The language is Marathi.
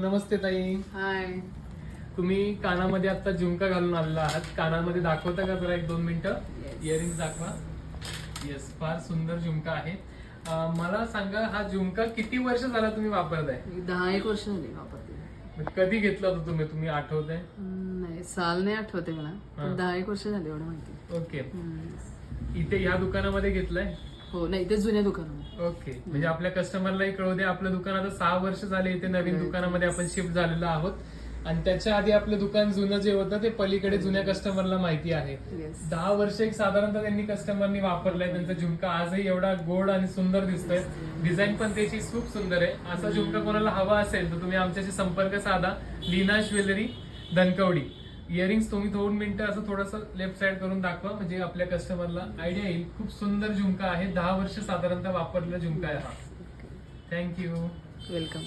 नमस्ते ताई. हाय. तुम्ही कानामध्ये आता झुमका घालून आलेला आहात. कानामध्ये दाखवता का जरा 1-2 मिनिटं? Yes. इयरिंग दाखवा. येस, फार सुंदर झुमका आहे. मला सांगा, हा झुमका किती वर्ष झाला तुम्ही वापरताय? 10-1 वर्ष झाली वापरते. कधी घेतला होता तुम्ही आठवतंय? नाही, साल नाही आठवते मला, पण 10-1 वर्ष झाली एवढं माहिती. ओके. इथे ह्या दुकानामध्ये घेतलाय? हो, नाही ते जुन्या दुकानामध्ये. ओके. म्हणजे आपल्या कस्टमरलाही कळू दे, आपलं दुकान आता 6 वर्ष झाले इथे नवीन दुकानामध्ये आपण शिफ्ट झालेलो आहोत. आणि त्याच्या आधी आपलं दुकान जुनं जे होतं ते पलीकडे जुन्या कस्टमरला माहिती आहे. Yes. 10 वर्ष एक साधारणतः त्यांनी कस्टमरनी वापरलाय. त्यांचा झुमका आजही एवढा गोड आणि सुंदर दिसतोय. डिझाईन पण त्याची खूप सुंदर आहे. असा झुमका कोणाला हवा असेल तर तुम्ही आमच्याशी संपर्क साधा. लीना ज्वेलरी, धनकवडी. इयरिंग्स तुम्ही 2 मिनिटं असं थोडंसं लेफ्ट साइड करून दाखवा, म्हणजे आपल्या कस्टमरला आयडिया येईल. खूप सुंदर झुमका आहे. 10 वर्ष साधारणतः वापरलेला झुमका आहे हा. थँक्यू. वेलकम.